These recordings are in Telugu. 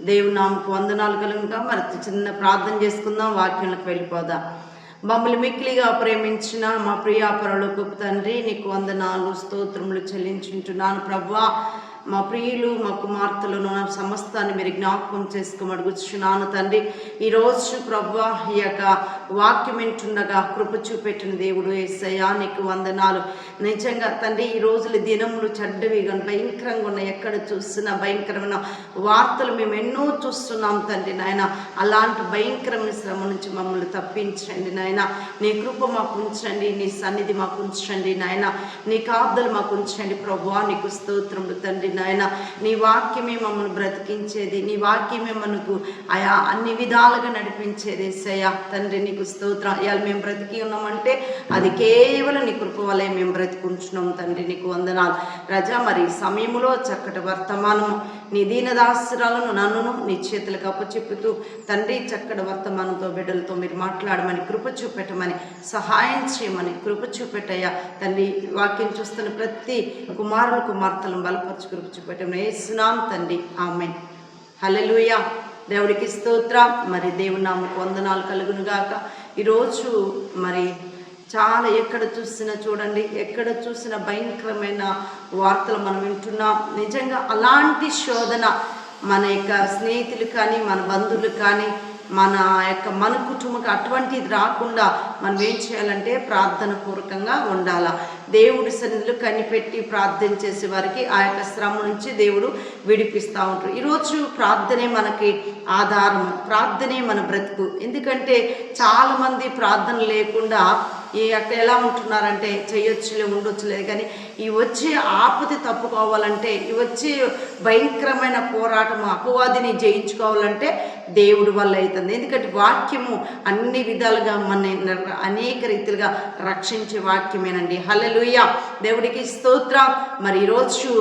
దేవుని నామకు వందనాలు కలుగుగా. మరి చిన్న ప్రార్థన చేసుకుందాం, వాక్యంలోకి వెళ్ళిపోదాం. మమ్మల్ని మిక్కిలిగా ప్రేమించిన మా ప్రియా పరలోకపు తండ్రి, నీకు వందనాలు స్తోత్రములు చెల్లించుంటున్నాను ప్రభువా. మా ప్రియులు మా కుమార్తెలను సమస్తాన్ని మీరు జ్ఞాపకం చేసుకోమడుగుచున్నాను తండ్రి. ఈరోజు ప్రభువా ఈ యొక్క వాక్యం వింటుండగా కృప చూపెట్టిన దేవుడు యేసయ్యా, నీకు వందనాలు. నిజంగా తండ్రి, ఈ రోజులు దినములు చెడ్డవి కానీ భయంకరంగా ఉన్నాయి. ఎక్కడ చూస్తున్నా భయంకరమైన వార్తలు మేము ఎన్నో చూస్తున్నాం తండ్రి. నాయన అలాంటి భయంకరమైన శ్రమ నుంచి మమ్మల్ని తప్పించండి నాయన. నీ కృప మాకు ఉంచండి, నీ సన్నిధి మాకు ఉంచండి నాయన. నీ కాపుదలు మాకు ఉంచండి ప్రభువా. నీకు స్తోత్రములు తండ్రి నాయన. నీ వాక్యమే మమ్మల్ని బ్రతికించేది, నీ వాక్యమే మనకు ఆయా అన్ని విధాలుగా నడిపించేది యేసయ్యా తండ్రి. నీకు స్తోత్రం. ఇవాళ మేము బ్రతికి ఉన్నామంటే అది కేవలం నీ కృప వల్లే మేము బ్రతికుంటున్నాం తండ్రి. నీకు వందనాలు రాజా. మరి సమయంలో చక్కటి వర్తమానము నీ దీనదాసురాలను నన్నును నీ చేతులకు అప్పచెప్పుతూ తండ్రి చక్కటి వర్తమానంతో బిడ్డలతో మీరు మాట్లాడమని కృప చూపెట్టమని సహాయం చేయమని కృప చూపెట్టయ్యా తండ్రి. వాక్యం చూస్తున్న ప్రతి కుమారులు కుమార్తెలను బలపరచు కృప చూపెట్టమని యేసునామమున తండ్రి, ఆమేన్. హల్లెలూయా. దేవుడికి స్తోత్రం. మరి దేవుని నామముకు వందనాలు కలుగును గాక. ఈరోజు మరి చాలా ఎక్కడ చూసినా చూడండి, ఎక్కడ చూసిన భయంకరమైన వార్తలు మనం వింటున్నాం. నిజంగా అలాంటి శోధన మన యొక్క స్నేహితులు కానీ మన బంధువులు కానీ మన కుటుంబకు అటువంటిది రాకుండా మనం ఏం చేయాలంటే ప్రార్థన పూర్వకంగా ఉండాలా. దేవుడి సన్నిధిలో కనిపెట్టి ప్రార్థన చేసే వారికి ఆ యొక్క శ్రమ నుంచి దేవుడు విడిపిస్తూ ఉంటారు. ఈరోజు ప్రార్థనే మనకి ఆధారం, ప్రార్థనే మన బ్రతుకు. ఎందుకంటే చాలామంది ప్రార్థన లేకుండా ఈ యొక్క ఎలా ఉంటున్నారంటే చేయొచ్చులే ఉండొచ్చులేదు, కానీ ఈ వచ్చే ఆపద తప్పుకోవాలంటే, ఈ వచ్చే భయంకరమైన పోరాటము అపవాదిని జయించుకోవాలంటే దేవుడి వల్ల అవుతుంది. ఎందుకంటే వాక్యము అన్ని విధాలుగా మన అనేక రీతిలుగా రక్షించే వాక్యమేనండి. హల్లెలూయా. దేవుడికి స్తోత్రం. మరి ఈరోజు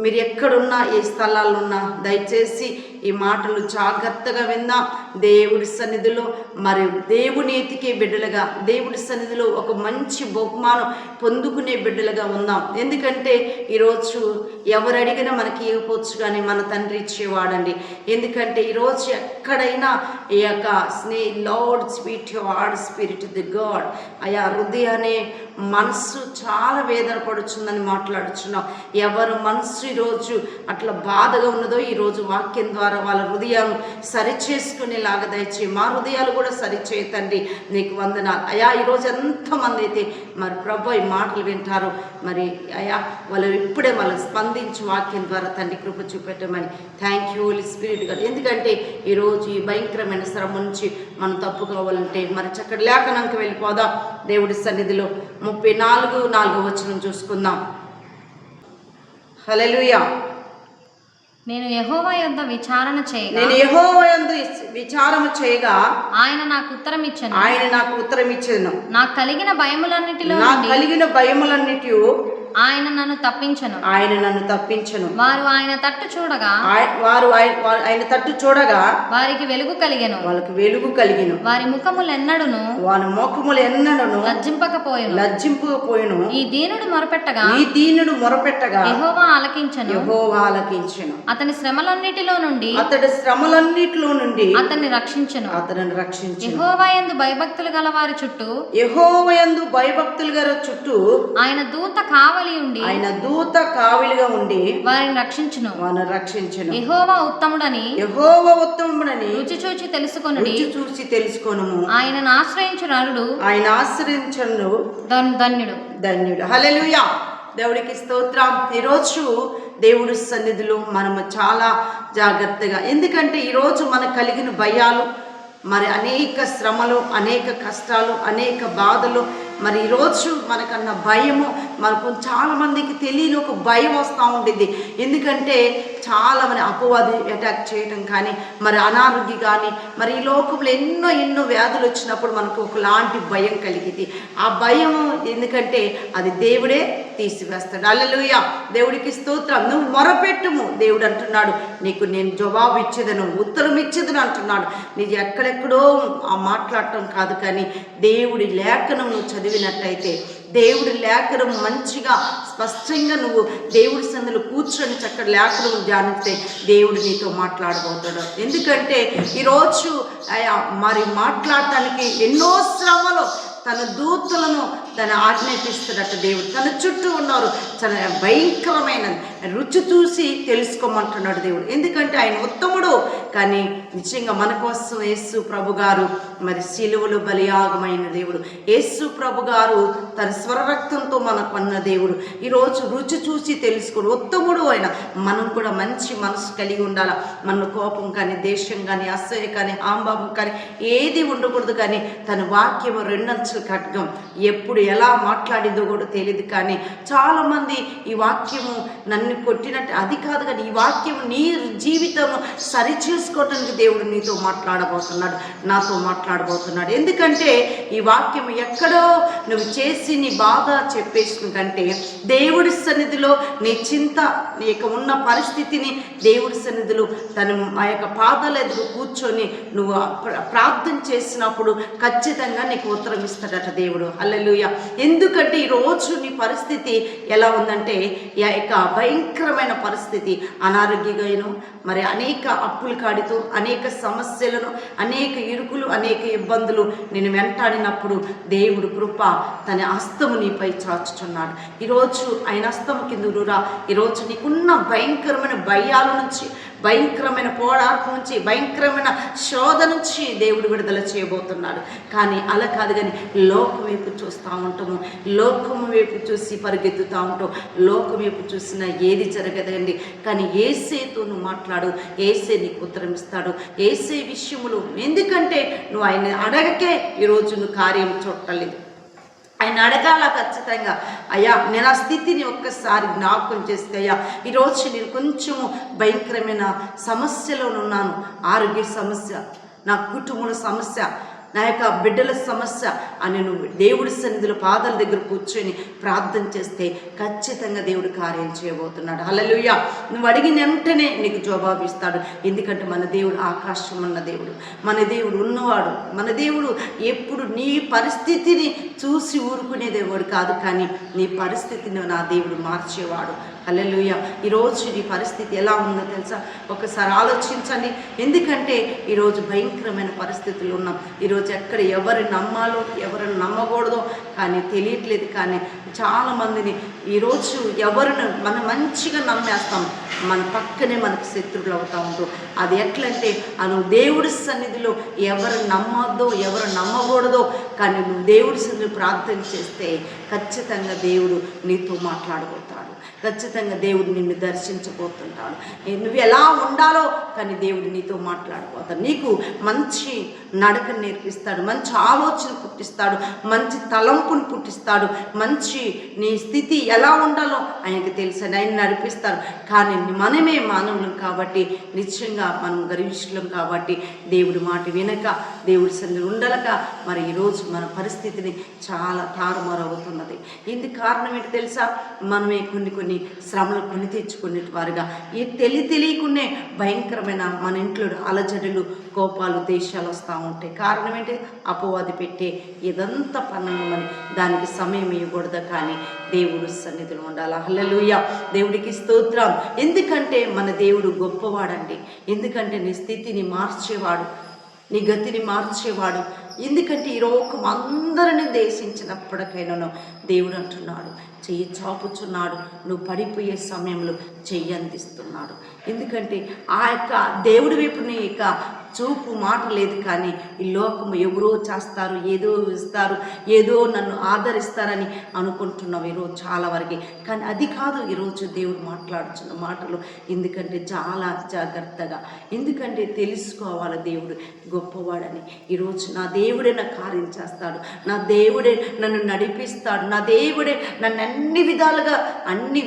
మీరు ఎక్కడున్నా ఏ స్థలాల్లో ఉన్నా దయచేసి ఈ మాటలు జాగ్రత్తగా విందాం. దేవుడి సన్నిధిలో మరి దేవుని ఎతికే బిడ్డలుగా, దేవుడి సన్నిధిలో ఒక మంచి బహుమానం పొందుకునే బిడ్డలుగా ఉందాం. ఎందుకంటే ఈరోజు ఎవరు అడిగినా మనకి ఇవ్వవచ్చు, కానీ మన తండ్రి ఇచ్చేవాడండి. ఎందుకంటే ఈరోజు ఎక్కడైనా ఈ యొక్క lord sweet heart spirit the God, అయా హృదయాన్ని మనస్సు చాలా వేదన పడుతుందని మాట్లాడుచున్నాం. ఎవరు మనస్సు ఈరోజు అట్లా బాధగా ఉన్నదో ఈరోజు వాక్యం ద్వారా వాళ్ళ హృదయాలను సరిచేసుకునేలాగా దయచేయి. మా హృదయాలు కూడా సరిచేయతండి. నీకు వందనాలు అయా. ఈరోజు ఎంతమంది అయితే మరి ప్రభు ఈ మాటలు వింటారు, మరి అయా వాళ్ళు ఇప్పుడే వాళ్ళు స్పందించి వాక్యం ద్వారా తండ్రి కృప చూపెట్టమని థ్యాంక్ యూ హోలీ స్పిరిట్ గారు. ఎందుకంటే ఈరోజు ఈ భయంకరమైన శ్రమ నుంచి మనం తప్పుకోవాలంటే మరి చక్కటి లేఖనానికి వెళ్ళిపోదాం. దేవుడి సన్నిధిలో 34 వచనం చూసుకుందాం. హల్లెలూయా. నేను యెహోవా యొద్ద విచారణ చేయగా ఆయన నాకు ఉత్తరం ఇచ్చెను. నాకు కలిగిన భయములన్నిటిలో ఆయన నన్ను తప్పించెను. వారు ఆయన తట్టు చూడగా వారికి వెలుగు కలిగెను. వారి ముఖములెన్నడును లజ్జింపకపోయెను. ఈ దీనుడు మొరపెట్టగా యెహోవా ఆలకించెను. అతని శ్రమలన్నిటిలో నుండి అతన్ని రక్షించెను. యెహోవా యందు భయభక్తులు గల వారి చుట్టూ ఆయన దూత కావలిగా ఉండి వారిని రక్షించును. యెహోవా ఉత్తముడని రుచి చూచి తెలుసుకొనుడి. ఆయనను ఆశ్రయించు నరుడు ధన్యుడు. హల్లెలూయా. దేవుడికి స్తోత్రం. ఈరోజు దేవుడి సన్నిధిలో మనము చాలా జాగ్రత్తగా, ఎందుకంటే ఈరోజు మనకు కలిగిన భయాలు, మరి అనేక శ్రమలు, అనేక కష్టాలు, అనేక బాధలు, మరి ఈరోజు మనకన్న భయము మనకు చాలామందికి తెలియని ఒక భయం వస్తూ ఉంటుంది. ఎందుకంటే చాలామంది అపవాది అటాక్ చేయడం కానీ, మరి అనారోగ్యం కానీ, మరి ఈ లోకంలో ఎన్నో వ్యాధులు వచ్చినప్పుడు మనకు ఒకలాంటి భయం కలిగింది. ఆ భయం ఎందుకంటే అది దేవుడే తీసివేస్తాడు. హల్లెలూయా. దేవుడికి స్తోత్రం. నువ్వు మొరపెట్టుము, దేవుడు అంటున్నాడు నీకు నేను జవాబు ఇచ్చేదను, ఉత్తరం ఇచ్చేదను అంటున్నాడు. నీకు ఎక్కడెక్కడో ఆ మాట్లాడటం కాదు, కానీ దేవుడి లేఖనం నువ్వు చదివినట్టయితే దేవుడి లేఖనం మంచిగా స్పష్టంగా నువ్వు దేవుడి సందులో కూర్చొని చక్కటి లేఖనం ధ్యానిస్తే దేవుడు నీతో మాట్లాడబోతాడు. ఎందుకంటే ఈరోజు మరి మాట్లాడటానికి ఎన్నో శ్రమలు, తన దూతలను తన ఆజ్ఞాపిస్తున్నట్టు దేవుడు తన చుట్టూ ఉన్నారు. చాలా భయంకరమైన రుచి చూసి తెలుసుకోమంటున్నాడు దేవుడు. ఎందుకంటే ఆయన ఉత్తముడు. కానీ నిజంగా మన కోసం యేసు ప్రభు గారు మరి సిలువలో బలియాగమైన దేవుడు. యేసు ప్రభు గారు తన స్వరరక్తంతో మనకు అన్న దేవుడు. ఈరోజు రుచి చూసి తెలుసుకోడు ఉత్తముడు ఆయన. మనం కూడా మంచి మనసు కలిగి ఉండాలి. మన కోపం కానీ, దేశం కానీ, అసూయ కానీ, ఆంబాబం కానీ ఏది ఉండకూడదు. కానీ తన వాక్యము రెండంచుల ఖడ్గం, ఎప్పుడు ఎలా మాట్లాడిందో కూడా తెలియదు. కానీ చాలామంది ఈ వాక్యము నన్ను కొట్టినట్టు అది కాదు, కానీ ఈ వాక్యము నీ జీవితం సరిచేసుకోవటానికి దేవుడు నీతో మాట్లాడబోతున్నాడు, నాతో మాట్లాడబోతున్నాడు. ఎందుకంటే ఈ వాక్యం ఎక్కడో నువ్వు చేసి నీ బాధ చెప్పేసిన కంటే దేవుడి సన్నిధిలో నీ చింత, నీ యొక్క ఉన్న పరిస్థితిని దేవుడి సన్నిధిలో తను ఆ యొక్క పాదాల ఎదురు కూర్చొని నువ్వు ప్రార్థన చేసినప్పుడు ఖచ్చితంగా నీకు ఉత్తరం ఇస్తాడట దేవుడు. హల్లెలూయా. ఎందుకంటే ఈరోజు నీ పరిస్థితి ఎలా ఉందంటే ఈ యొక్క భయంకరమైన పరిస్థితి, అనారోగ్యగాను, మరి అనేక అప్పుల కాడితో, అనేక సమస్యలను, అనేక ఇరుకులు, అనేక ఇబ్బందులు నేను వెంటాడినప్పుడు దేవుడు కృప తన హస్తము నీపై చాచుచున్నాడు. ఈరోజు ఆయన హస్తము కింద రా. ఈరోజు నీకున్న భయంకరమైన భయాల నుంచి, భయంకరమైన పోరాటం నుంచి, భయంకరమైన శోధ నుంచి దేవుడు విడుదల చేయబోతున్నాడు. కానీ అలా కాదు, కానీ లోకం వైపు చూస్తూ ఉంటాము, లోకము వైపు చూసి పరిగెత్తుతూ ఉంటాం. లోకం వైపు చూసినా ఏది జరగదండి. కానీ యేసేతో నువ్వు మాట్లాడు, యేసే నీకు ఉత్తరం ఇస్తాడు. యేసే విషయములు, ఎందుకంటే నువ్వు ఆయన అడగకే ఈరోజు నువ్వు కార్యం చూడలేదు. ఆయన అడగాల ఖచ్చితంగా. అయ్యా నేను ఆ స్థితిని ఒక్కసారి జ్ఞాపకం చేస్తే, అయ్యా ఈరోజు నేను కొంచెము భయంకరమైన సమస్యలో ఉన్నాను, ఆరోగ్య సమస్య, నా కుటుంబం సమస్య, నా యొక్క బిడ్డల సమస్య అని నువ్వు దేవుడి సన్నిధిలో పాదాల దగ్గర కూర్చొని ప్రార్థన చేస్తే ఖచ్చితంగా దేవుడు కార్యం చేయబోతున్నాడు. హల్లెలూయా. నువ్వు అడిగిన వెంటనే నీకు జవాబిస్తాడు. ఎందుకంటే మన దేవుడు ఆకాశం ఉన్న దేవుడు, మన దేవుడు ఉన్నవాడు. మన దేవుడు ఎప్పుడు నీ పరిస్థితిని చూసి ఊరుకునే దేవుడు కాదు, కానీ నీ పరిస్థితిని నా దేవుడు మార్చేవాడు. హల్లెలూయా. ఈరోజు నీ పరిస్థితి ఎలా ఉందో తెలుసా? ఒకసారి ఆలోచించండి. ఎందుకంటే ఈరోజు భయంకరమైన పరిస్థితులు ఉన్నాం. ఈరోజు ఎక్కడ ఎవరిని నమ్మాలో, ఎవరిని నమ్మకూడదో కానీ తెలియట్లేదు. కానీ చాలామందిని ఈరోజు ఎవరిని మనం మంచిగా నమ్మేస్తాం, మన పక్కనే మనకు శత్రువులు అవుతూ ఉంటాం. అది ఎట్లంటే నువ్వు దేవుడి సన్నిధిలో ఎవరు నమ్మొద్దో, ఎవరు నమ్మకూడదో, కానీ నువ్వు దేవుడి సన్నిధిలో ప్రార్థన చేస్తే ఖచ్చితంగా దేవుడు నీతో మాట్లాడబోతాడు. ఖచ్చితంగా దేవుడు నిన్ను దర్శించబోతుంటాడు. నువ్వు ఎలా ఉండాలో కానీ దేవుడు నీతో మాట్లాడబోతాడు. నీకు మంచి నడకను నేర్పిస్తాడు, మంచి ఆలోచన పుట్టిస్తాడు, మంచి తలంపును పుట్టిస్తాడు. మంచి నీ స్థితి ఎలా ఉండాలో ఆయనకు తెలుసు, ఆయన నడిపిస్తాడు. కానీ మనమే మానవులం కాబట్టి, నిశ్చయంగా మనం గర్విష్ఠులం కాబట్టి దేవుడి మాట వినక, దేవుడి సన్నిధిలో ఉండలక మరి ఈరోజు మన పరిస్థితిని చాలా తారుమారవుతున్నది. ఇందుకు కారణం ఏంటి తెలుసా? మనమే కొన్ని శ్రమలు కొని తెచ్చుకునే వారుగా ఈ తెలియకునే భయంకరమైన మన ఇంట్లో అలజడులు, కోపాలు, దేశాలు వస్తూ ఉంటాయి. కారణం ఏంటి? అపవాది పెట్టే ఇదంతా పన్నమని దానికి సమయం ఇవ్వకూడదు, కానీ దేవుడు సన్నిధిలో ఉండాలి. హల్లెలూయా. దేవుడికి స్తోత్రం. ఎందుకంటే మన దేవుడు గొప్పవాడండి. ఎందుకంటే నీ స్థితిని మార్చేవాడు, నీ గతిని మార్చేవాడు. ఎందుకంటే ఈ లోకం అందరినీ దేశించినప్పటికైనా దేవుడు అంటున్నాడు, చెయ్యి చాపుచున్నాడు, నువ్వు పడిపోయే సమయంలో చెయ్యి అందిస్తున్నాడు. ఎందుకంటే ఆ యొక్క దేవుడి వైపు నీ యొక్క చూపు మాట లేదు. కానీ ఈ లోకము ఎవరో చేస్తారు, ఏదో ఇస్తారు, ఏదో నన్ను ఆదరిస్తారని అనుకుంటున్నావు ఈరోజు చాలా వరకు. కానీ అది కాదు ఈరోజు దేవుడు మాట్లాడుతున్న మాటలు. ఎందుకంటే చాలా జాగ్రత్తగా, ఎందుకంటే తెలుసుకోవాలి దేవుడు గొప్పవాడని. ఈరోజు నా దేవుడే నా కార్యం చేస్తాడు, నా దేవుడే నన్ను నడిపిస్తాడు, నా దేవుడే నన్ను అన్ని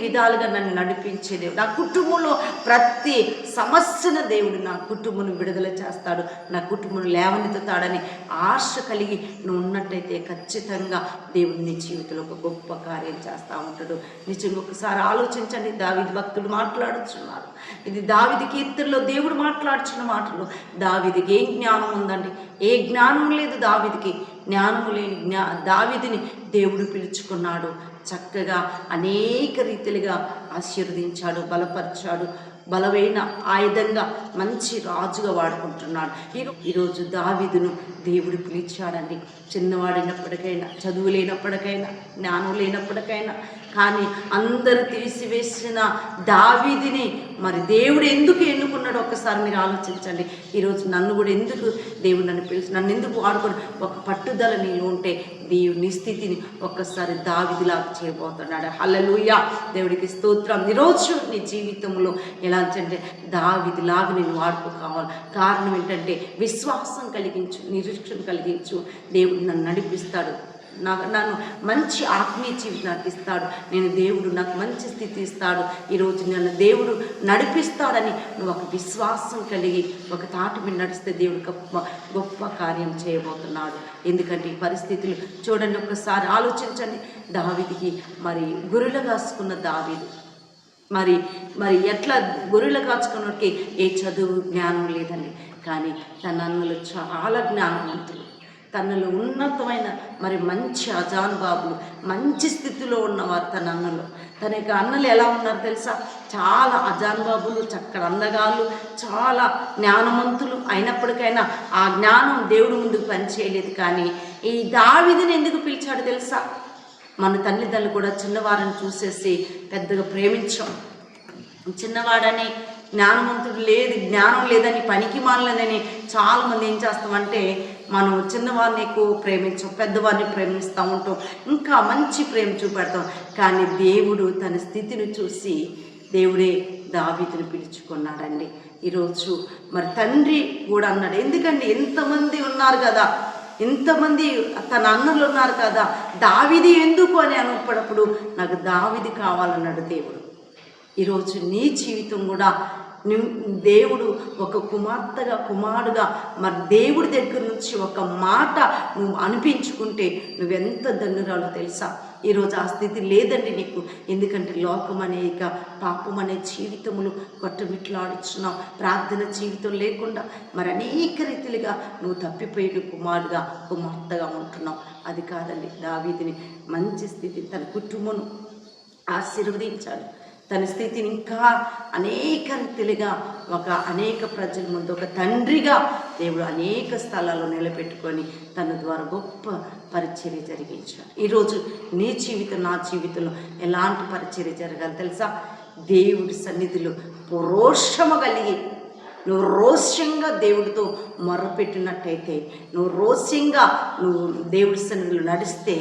విధాలుగా నన్ను నడిపించే దేవుడు. నా కుటుంబంలో ప్రతి సమస్యను దేవుడు నా కుటుంబం విడుదల చేస్తాడు, నా కుటుంబం లేవనెత్తుతాడని ఆశ కలిగి నువ్వు ఉన్నట్టయితే ఖచ్చితంగా దేవుడు నీ జీవితంలో ఒక గొప్ప కార్యం చేస్తూ ఉంటాడు. నిజంగా ఒకసారి ఆలోచించండి. దావీదు భక్తుడు మాట్లాడుచున్నారు. ఇది దావీదు కీర్తనలో దేవుడు మాట్లాడుచున్న మాటలు. దావీదుకి ఏం జ్ఞానం ఉందండి? ఏ జ్ఞానం లేదు దావీదుకి. జ్ఞానము లేని దావీదుని దేవుడు పిలుచుకున్నాడు. చక్కగా అనేక రీతిలుగా ఆశీర్వదించాడు, బలపరిచాడు, బలమైన ఆయుధంగా మంచి రాజుగా వాడుకుంటున్నాడు. ఈరోజు దావీదును దేవుడు పిలిచాడండి. చిన్నవాడైనప్పటికైనా, చదువు లేనప్పటికైనా, జ్ఞానం లేనప్పటికైనా, కానీ అందరూ తీసివేసిన దావీదుని మరి దేవుడు ఎందుకు ఎన్నుకున్నాడు ఒక్కసారి మీరు ఆలోచించండి. ఈరోజు నన్ను కూడా ఎందుకు దేవుడు నన్ను నన్ను ఎందుకు వాడుకొని ఒక పట్టుదల నీలో ఉంటే దేవుని స్థితిని ఒక్కసారి దావీదులాగా చేయబోతున్నాడు. హల్లెలూయా, దేవుడికి స్తోత్రం. ఈరోజు నీ జీవితంలో ఎలా అంటే దావీదులాగా నేను వాడుకోవాలి. కారణం ఏంటంటే విశ్వాసం కలిగించు, నిరీక్షణ కలిగించు. దేవుడు నన్ను నడిపిస్తాడు, నన్ను మంచి ఆత్మీయ జీవితానికి ఇస్తాడు. దేవుడు నాకు మంచి స్థితి ఇస్తాడు. ఈరోజు నన్ను దేవుడు నడిపిస్తాడని నువ్వు ఒక విశ్వాసం కలిగి ఒక తాటి మీద నడిస్తే దేవుడు గొప్ప కార్యం చేయబోతున్నాడు. ఎందుకంటే ఈ పరిస్థితులు చూడండి, ఒక్కసారి ఆలోచించండి. దావీదుకి మరి గొర్రెలు కాసుకున్న దావీదు మరి ఎట్లా గొర్రెలు కాచుకున్నకి ఏ చదువు జ్ఞానం లేదండి, కానీ తన అన్నలు చాలా జ్ఞానవంతులు, తనలో ఉన్నతమైన మరి మంచి అజానుబాబులు, మంచి స్థితిలో ఉన్నవారు తన అన్నలు. తన యొక్క అన్నలు ఎలా ఉన్నారు తెలుసా? చాలా అజానుబాబులు, చక్కటి అందగాళ్ళు, చాలా జ్ఞానవంతులు. అయినప్పటికైనా ఆ జ్ఞానం దేవుడి ముందుకు పనిచేయలేదు. కానీ ఈ దావీదుని ఎందుకు పిలిచాడు తెలుసా? మన తల్లిదండ్రులు కూడా చిన్నవారిని చూసేసి పెద్దగా ప్రేమించాం. చిన్నవాడని, జ్ఞానవంతుడు జ్ఞానం లేదని, పనికి మానలేదని చాలామంది ఏం చేస్తామంటే మనం చిన్నవారిని ఎక్కువ ప్రేమించాం, పెద్దవారిని ప్రేమిస్తూ ఉంటాం, ఇంకా మంచి ప్రేమ చూపెడతాం. కానీ దేవుడు తన స్థితిని చూసి దేవుడే దావీదుని పిలుచుకున్నాడండి. ఈరోజు మరి తండ్రి కూడా అన్నాడు, ఎందుకండి ఎంతమంది ఉన్నారు కదా, ఇంతమంది తన అన్నలు ఉన్నారు కదా, దావీదు ఎందుకు అని అనుకున్నప్పుడు నాకు దావీదు కావాలన్నాడు దేవుడు. ఈరోజు నీ జీవితం కూడా దేవుడు ఒక కుమారుడుగా మరి దేవుడి దగ్గర నుంచి ఒక మాట నువ్వు అనిపించుకుంటే నువ్వెంత ధన్యురాలో తెలుసా? ఈరోజు ఆ స్థితి లేదండి నీకు. ఎందుకంటే లోకం అనేక పాపం అనే జీవితములు కొట్టమిట్లాడుచున్నావు, ప్రార్థన జీవితం లేకుండా మరి అనేక రీతిలుగా నువ్వు తప్పిపోయిన కుమార్తెగా ఉంటున్నావు. అది కాదండి, దావీదుని మంచి స్థితి, తన కుటుంబం ఆశీర్వదించాడు. తన స్థితిని ఇంకా అనేక రీతిలుగా అనేక ప్రజల ముందు ఒక తండ్రిగా దేవుడు అనేక స్థలాల్లో నిలబెట్టుకొని తన ద్వారా గొప్ప పరిచర్య జరిగించాడు. ఈరోజు నీ జీవితం, నా జీవితంలో ఎలాంటి పరిచర్య జరగాలి తెలుసా? దేవుడి సన్నిధిలో రోషము కలిగి నువ్వు రోషంగా దేవుడితో మొరపెట్టినట్టయితే, నువ్వు రోషంగా దేవుడి సన్నిధిలో నడిస్తే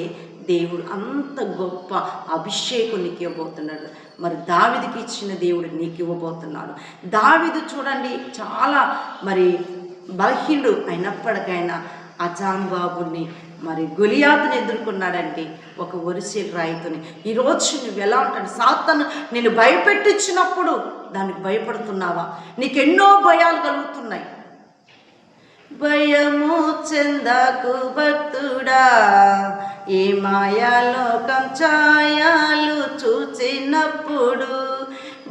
దేవుడు అంత గొప్ప అభిషేకం నీకు ఇవ్వబోతున్నాడు. మరి దావీదుకి ఇచ్చిన దేవుడు నీకు ఇవ్వబోతున్నాడు. దావీదు చూడండి చాలా మరి బలహీనుడు అయినప్పటికైనా అజానుబాబుని మరి గొలియాతుని ఎదుర్కొన్నాడండి ఒక ఒరిసేలు రాయితోని. ఈరోజు నువ్వు ఎలా ఉంటాడు? సాతాను నేను భయపెట్టించినప్పుడు దానికి భయపడుతున్నావా? నీకెన్నో భయాలు కలుగుతున్నాయి. భయము చెందకు భక్తుడా, ఏ మాయాలోకం ఛాయలు చూచినప్పుడు.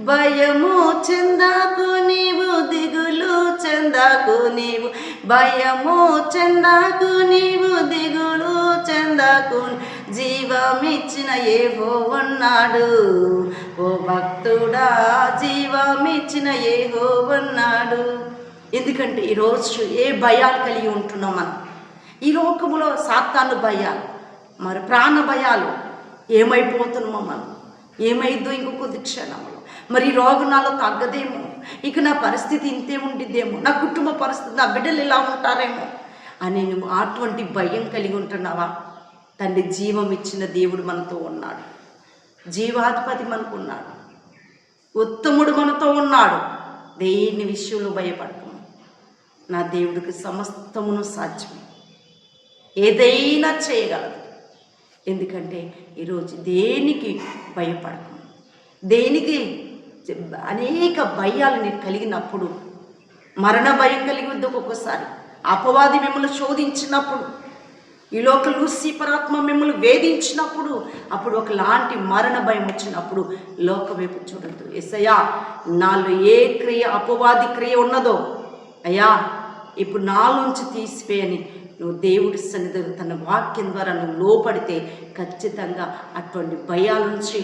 భయము చెందకు నీవు, దిగులు చెందకు నీవు, భయము చెందకు నీవు, దిగులు చెందకు. జీవమిచ్చిన యెహోవా ఉన్నాడు, ఓ భక్తుడా, జీవమిచ్చిన యెహోవా ఉన్నాడు. ఎందుకంటే ఈరోజు ఏ భయాలు కలిగి ఉంటున్నాం మనం? ఈ లోకములో సాతాను భయాలు, మరి ప్రాణ భయాలు, ఏమైపోతున్నామో మనం, ఏమైద్దో ఇంకొక కొద్ది క్షణంలో, మరి ఈ రోగం నాలో తగ్గదేమో, ఇక నా పరిస్థితి ఇంతే ఉండిద్దేమో, నా కుటుంబ పరిస్థితి, నా బిడ్డలు ఇలా ఉంటారేమో అని నువ్వు అటువంటి భయం కలిగి ఉంటున్నావా? తండ్రి జీవం ఇచ్చిన దేవుడు మనతో ఉన్నాడు, జీవాధిపతి మనకు ఉన్నాడు, ఉత్తముడు మనతో ఉన్నాడు. దేని విషయంలో భయపడకు, నా దేవుడికి సమస్తమును సాధ్యం, ఏదైనా చేయగలదు. ఎందుకంటే ఈరోజు దేనికి భయపడకు, దేనికి అనేక భయాలు నీకు కలిగినప్పుడు, మరణ భయం కలిగి ఉంది ఒక్కొక్కసారి, అపవాది మిమ్మల్ని శోధించినప్పుడు, ఈ లోక లూసిఫరాత్మ మిమ్మల్ని వేధించినప్పుడు, అప్పుడు ఒకలాంటి మరణ భయం వచ్చినప్పుడు లోక వైపు చూడద్దు. యేసయ్యా, నాలో ఏ క్రియ అపవాది క్రియ ఉన్నదో అయ్యా ఇప్పుడు నాలోంచి తీసివేయని నువ్వు దేవుడి సన్నిధిలో తన వాక్యం ద్వారా నువ్వు లోపడితే ఖచ్చితంగా అటువంటి భయాల నుంచి,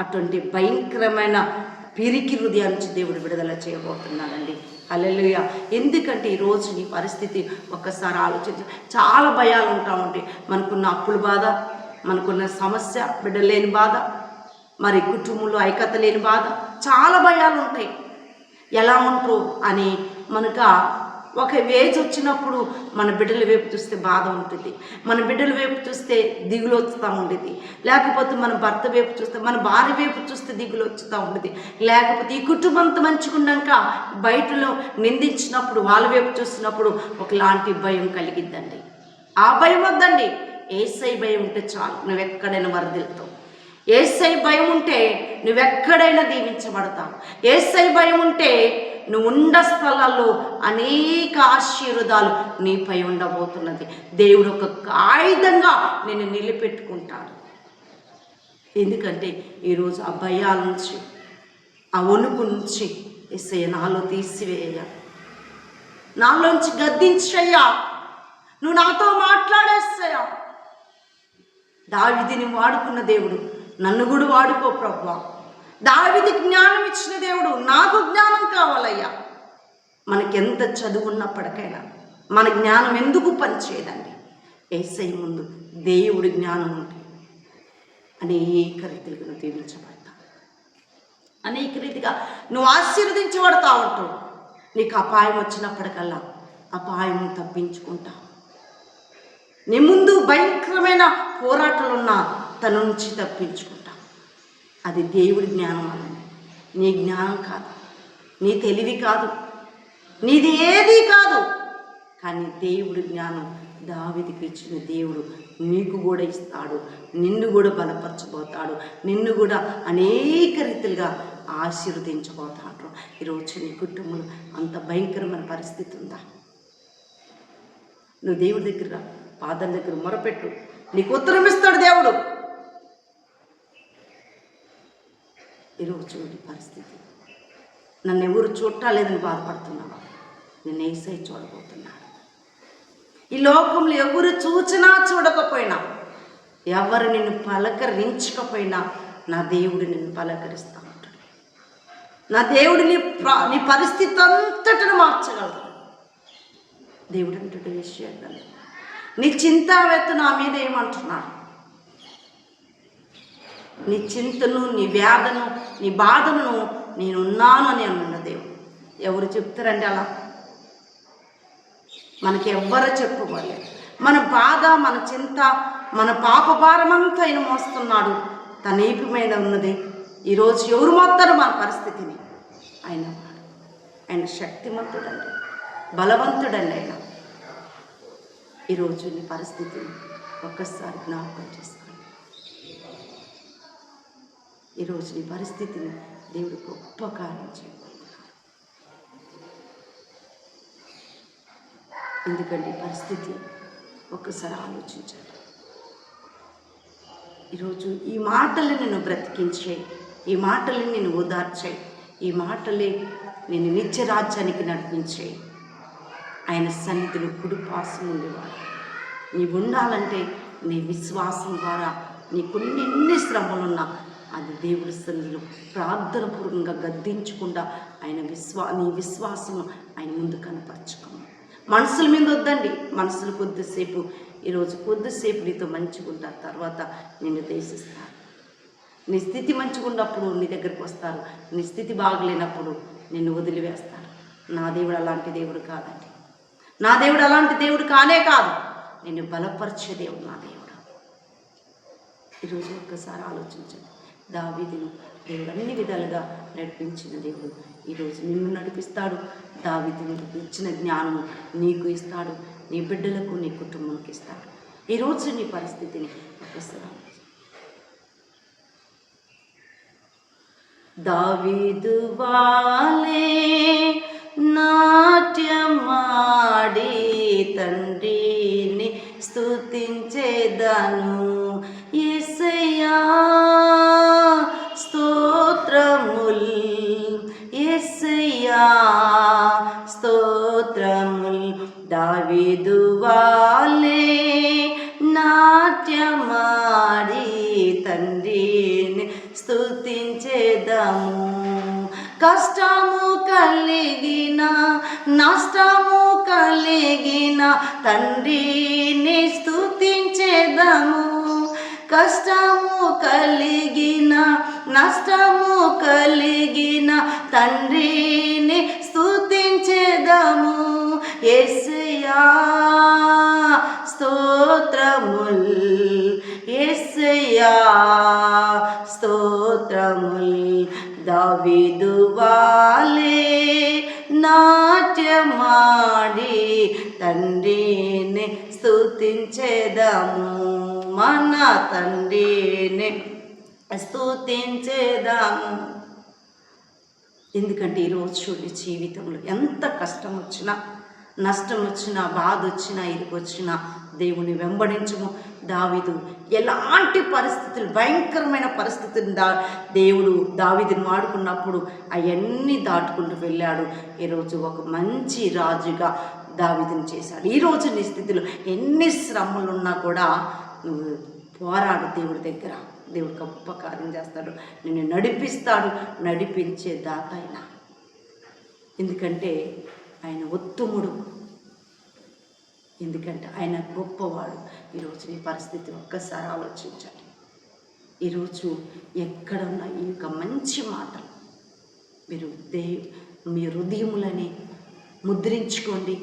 అటువంటి భయంకరమైన పిరికి హృదయాల నుంచి దేవుడు విడుదల చేయబోతున్నాడండి. హల్లెలూయా. ఎందుకంటే ఈరోజు నీ పరిస్థితి ఒక్కసారి ఆలోచించి, చాలా భయాలు ఉంటా ఉంటాయి. మనకున్న అప్పుల బాధ, మనకున్న సమస్య, బిడ్డ లేని బాధ, మరి కుటుంబంలో ఐక్యత లేని బాధ, చాలా భయాలు ఉంటాయి. ఎలా ఉంటారు అని మనకు ఒక ఏజ్ వచ్చినప్పుడు మన బిడ్డల వైపు చూస్తే బాధ ఉంటుంది, మన బిడ్డల వైపు చూస్తే దిగులు వస్తూ ఉండేది, లేకపోతే మన భర్త వైపు చూస్తే, మన భార్య వైపు చూస్తే దిగులు వస్తూ ఉండేది, లేకపోతే ఈ కుటుంబంతో మంచుకున్నాక బయటలో నిందించినప్పుడు వాళ్ళ వైపు చూసినప్పుడు ఒకలాంటి భయం కలిగిద్దండి. ఆ భయం వద్దండి. యేసయ్య భయం ఉంటే చాలు, నువ్వెక్కడైనా వరదలుతావు. యేసయ్య భయం ఉంటే నువ్వెక్కడైనా దీవించబడతావు. యేసయ్య భయం ఉంటే నువ్వు ఉండ స్థలాల్లో అనేక ఆశీర్వాదాలు నీపై ఉండబోతున్నది. దేవుడు ఒక ఆయుధంగా నేను నిలబెట్టుకుంటాడు. ఎందుకంటే ఈరోజు ఆ భయాల నుంచి, ఆ వణుకు నుంచి యేసయ్య నాలో తీసివేయ, నాలోంచి గద్దించయ్యా, నువ్వు నాతో మాట్లాడేస్తాయా. దావీదుని వాడుకున్న దేవుడు నన్ను కూడా వాడుకో ప్రభువా. దావీదుకి జ్ఞానం ఇచ్చిన దేవుడు నాకు జ్ఞానం కావాలయ్యా. మనకెంత చదువు ఉన్నప్పటికైనా మన జ్ఞానం ఎందుకు పనిచేయదండి? యేసయ్య ముందు దేవుడి జ్ఞానం ఉంటే అనేక రీతిగా నువ్వు దీవించబడతావు, అనేక రీతిగా నువ్వు ఆశీర్వదించబడతా ఉంటావు. నీకు అపాయం వచ్చినప్పటికల్లా అపాయం తప్పించుకుంటావు. నీ ముందు భయంకరమైన పోరాటాలున్నా తన నుంచి తప్పించుకుంటావు. అది దేవుడి జ్ఞానం అన్నది. నీ జ్ఞానం కాదు, నీ తెలివి కాదు, నీది ఏది కాదు. కానీ దేవుడి జ్ఞానం దావీదుకి ఇచ్చిన దేవుడు నీకు కూడా ఇస్తాడు. నిన్ను కూడా బలపరచబోతాడు, నిన్ను కూడా అనేక రీతిలుగా ఆశీర్వదించబోతాడు. ఈరోజు నీ కుటుంబంలో అంత భయంకరమైన పరిస్థితి ఉందా? నువ్వు దేవుడి దగ్గర పాదం దగ్గర మొరపెట్టు, నీకు ఉత్తరం ఇస్తాడు దేవుడు. ఈరోజు నీ పరిస్థితి, నన్ను ఎవరు చూడలేదని బాధపడుతున్నావా? నేను యేసయ్య చూడబోతున్నాడు. ఈ లోకంలో ఎవరు చూచినా చూడకపోయినా, ఎవరు నిన్ను పలకరించకపోయినా నా దేవుడు నిన్ను పలకరిస్తూ ఉంటాడు. నా దేవుడు నీ పరిస్థితి అంతటను మార్చగలడు. దేవుడు అంటాడు విషయాలు, నీ చింతావెత్తు నా మీద ఏమంటున్నాడు? నీ చింతను, నీ వ్యాధను, నీ బాధను నేనున్నాను అని అన్న దేవుడు. ఎవరు చెప్తారండి అలా? మనకి ఎవ్వరూ చెప్పుకోలేదు. మన బాధ, మన చింత, మన పాప భారమంతా ఆయన మోస్తున్నాడు. తన ఈపు మీద ఉన్నది. ఈరోజు ఎవరు మోస్తారు మన పరిస్థితిని? ఆయన శక్తిమంతుడండి, బలవంతుడండి. ఆయన ఈరోజు నీ పరిస్థితిని ఒక్కసారి జ్ఞాపకం చేసుకోండి. ఈరోజు నీ పరిస్థితిని దేవుడు గొప్ప కార్యం చేయబోతున్నాడు. ఎందుకంటే ఈ పరిస్థితి ఒక్కసారి ఆలోచించండి. ఈరోజు ఈ మాటలు నిన్ను బ్రతికించే, ఈ మాటలు నిన్ను ఓదార్చే, ఈ మాటలే నేను నిత్య రాజ్యానికి నడిపించే. ఆయన సన్నిధిలో కుడిపాసం ఉండేవాడు. నీవు ఉండాలంటే నీ విశ్వాసం ద్వారా నీకున్న ఎన్ని శ్రమలున్నా అది దేవుడి సన్నిధిలో ప్రార్థనపూర్వకంగా గద్దించకుండా నీ విశ్వాసం ఆయన ముందు కనపరచుకోము. మనసుల మీద వద్దండి. మనసులు కొద్దిసేపు, ఈరోజు కొద్దిసేపు నీతో మంచిగా ఉంటారు, తర్వాత నిన్ను దేశిస్తారు. నీ స్థితి మంచిగా ఉన్నప్పుడు నీ దగ్గరికి వస్తారు, నీ స్థితి బాగలేనప్పుడు నిన్ను వదిలివేస్తారు. నా దేవుడు అలాంటి దేవుడు కాదండి. నా దేవుడు అలాంటి దేవుడు కానే కాదు. నిన్ను బలపరిచే దేవుడు నా దేవుడు. ఈరోజు ఒక్కసారి ఆలోచించండి. దావీదును దేవుడు అన్ని విధాలుగా నడిపించిన దేవుడు ఈరోజు నిన్ను నడిపిస్తాడు. దావీదునికి ఇచ్చిన జ్ఞానం నీకు ఇస్తాడు, నీ బిడ్డలకు, నీ కుటుంబానికి ఇస్తాడు. ఈరోజు నీ పరిస్థితిని ఒక్కసారి దావీదు వాలే నాట్యమాడి తండ్రిని స్తుతించేదను. యేసయ్యా స్తోత్రముల్, యేసయ్యా స్తోత్రముల్. దావీదు వాలే స్తుతించేదము. కష్టము కలిగిన నష్టము కలిగిన తండ్రిని స్తుతించేదము. కష్టము కలిగిన నష్టము కలిగిన తండ్రిని స్తుతించేదము. యేసయ్యా స్తోత్రముల్, యేసయ్యా స్తోత్రముల్. దావీదు వాలే నాట్యమాడి తండ్రిని స్తుతించేదము. మన తండ్రిని స్తుతించేదము. ఎందుకంటే ఈరోజు చూడండి, జీవితంలో ఎంత కష్టం వచ్చినా, నష్టం వచ్చినా, బాధ వచ్చినా, ఇరుకు వచ్చినా దేవుని వెంబడించము. దావీదు ఎలాంటి పరిస్థితులు, భయంకరమైన పరిస్థితులు దేవుడు దావీదుని వాడుకున్నప్పుడు అవన్నీ దాటుకుంటూ వెళ్ళాడు. ఈరోజు ఒక మంచి రాజుగా దావీదుని చేశాడు. ఈరోజు నీ స్థితిలో ఎన్ని శ్రమలున్నా కూడా నువ్వు పోరాడు దేవుడి దగ్గర. దేవుడు గొప్ప కార్యం చేస్తాడు, నిన్ను నడిపిస్తాడు, నడిపించే దాత ఆయన. ఎందుకంటే ఆయన ఉత్తముడు, ఎందుకంటే ఆయన గొప్పవాడు. ఈరోజు నీ పరిస్థితి ఒక్కసారి ఆలోచించండి. ఈరోజు ఎక్కడున్నా ఈ యొక్క మంచి మాటలు మీరు మీ హృదయములని ముద్రించుకోండి.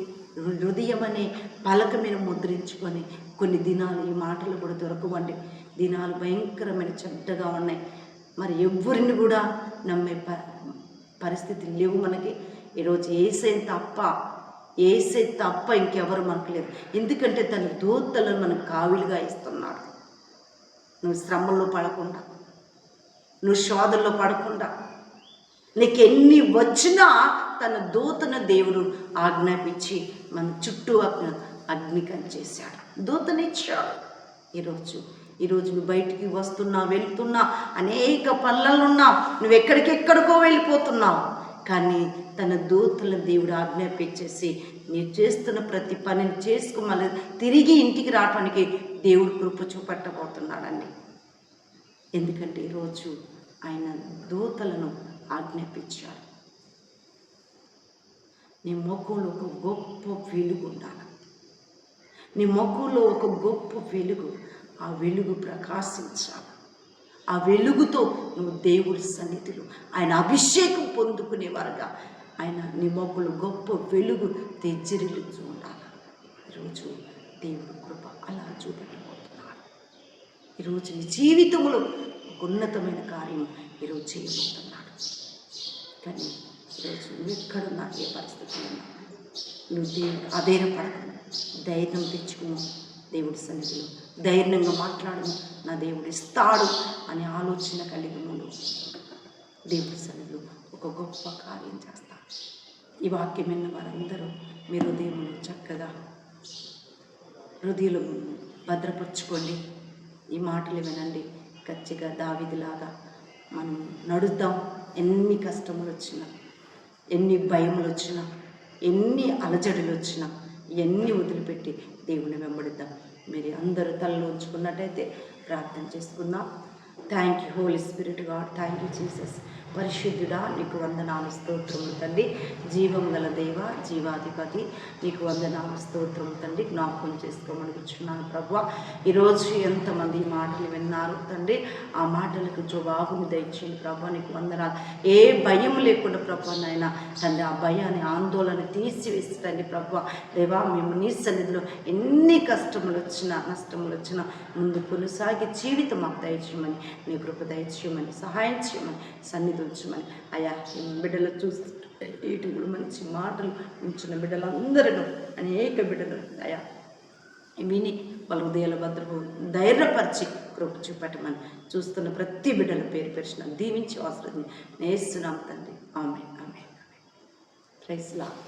హృదయం అనే పలక మీద ముద్రించుకొని కొన్ని దినాలు ఈ మాటలు కూడా దొరకవండి. దినాలు భయంకరమైన చెడ్డగా ఉన్నాయి. మరి ఎవరిని కూడా నమ్మే పరిస్థితి లేవు మనకి. ఈరోజు ఏసై తప్ప ఇంకెవరు మనకు లేదు. ఎందుకంటే తన దూతలను మనకు కావిలుగా ఇస్తున్నాడు. నువ్వు శ్రమల్లో పడకుండా, నువ్వు శోధనలో పడకుండా, నీకు ఎన్ని వచ్చినా తన దూతను దేవుడు ఆజ్ఞాపించి మన చుట్టూ అగ్ని కంచేశాడు, దూతనిచ్చాడు. ఈరోజు నువ్వు బయటికి వస్తున్నా, వెళ్తున్నా, అనేక పనులనున్నా, నువ్వు ఎక్కడికెక్కడికో వెళ్ళిపోతున్నావు. కానీ తన దూతలను దేవుడు ఆజ్ఞాపించేసి నీవు చేస్తున్న ప్రతి పనిని చేసుకు మళ్ళీ తిరిగి ఇంటికి రావడానికి దేవుడు కృప చూపట్టబోతున్నాడండి. ఎందుకంటే ఈరోజు ఆయన దూతలను ఆజ్ఞాపించాడు. నీ ముఖంలో ఒక గొప్ప వెలుగు ఉండాలి. నీ ముఖంలో ఒక గొప్ప వెలుగు, ఆ వెలుగు ప్రకాశించాలి. ఆ వెలుగుతో నువ్వు దేవుడి సన్నిధిలో ఆయన అభిషేకం పొందుకునేవారుగా ఆయన నీ ముఖంలో గొప్ప వెలుగు తెజ్జిరిల్లుతూ ఉండాలి. ఈరోజు దేవుడు కృప అలా చూపెట్టబోతున్నాడు. ఈరోజు నీ జీవితంలో ఒక ఉన్నతమైన కార్యం ఈరోజు చేయబోతున్నాడు. కానీ ఈరోజు నువ్వు ఎక్కడున్నా, ఏ పరిస్థితులు ఉన్నా, నువ్వు దేవుడు అధైర్యపడకు, ధైర్యం తెచ్చుకున్నావు. దేవుడి సన్నిధిలో ధైర్యంగా మాట్లాడము, నా దేవుడు ఇస్తాడు అనే ఆలోచన కలిగి ముందు దేవుడి సన్నిధిలో ఒక గొప్ప కార్యం చేస్తాడు. ఈ వాక్యం విన్న వారందరూ మీ హృదయములు చక్కగా హృదయంలో భద్రపరచుకోండి. ఈ మాటలు వినండి. ఖచ్చితంగా దావీదులాగా మనం నడుద్దాం. ఎన్ని కష్టములు వచ్చినా, ఎన్ని భయములు వచ్చినా, ఎన్ని అలజడులు వచ్చినా ఇవన్నీ వదిలిపెట్టి దేవుని వెంబడిద్దాం. మీరు అందరూ తలలో ఉంచుకున్నట్టయితే ప్రార్థన చేసుకుందాం. Thank you holy spirit God, thank you Jesus. పరిశుద్ధుడా, నీకు వందనాలు స్తోత్రములు తండ్రి. జీవం గల దేవ, జీవాధిపతి, నీకు వందనాలు స్తోత్రము తండ్రి. జ్ఞాపకం చేసుకోమని కూర్చున్నాను ప్రభువా. ఈరోజు ఎంతమంది ఈ మాటలు విన్నారు తండ్రి, ఆ మాటలకు జవాబుని దయచేయండి ప్రభువా. నీకు వందనాలు. ఏ భయం లేకుండా ప్రభువా నాయన తండ్రి, ఆ భయాన్ని, ఆందోళన తీసివేస్తుంది ప్రభువా. దేవా, మేము నీ సన్నిధిలో ఎన్ని కష్టములు వచ్చినా, నష్టములు వచ్చినా ముందు కొనసాగి జీవితం మాకు దయచేయమని, నీ కృప దయచేయమని, సహాయం చేయమని, సన్నిధి ఉంచమని. అయ్యా, బిడ్డలు చూస్తుంటే యూట్యూబ్లో మంచి మాటలు ఉంచిన బిడ్డలందరూ, అనేక బిడ్డలు అయ్యా విని వాళ్ళ హృదయాల భద్రపు ధైర్యపరిచి కృప చూపెట్టమని, చూస్తున్న ప్రతి బిడ్డల పేరు పరిచిన దీవించి ఆశ్రదిని నేస్తున్నాం తండ్రి. Amen, amen. Praise lord.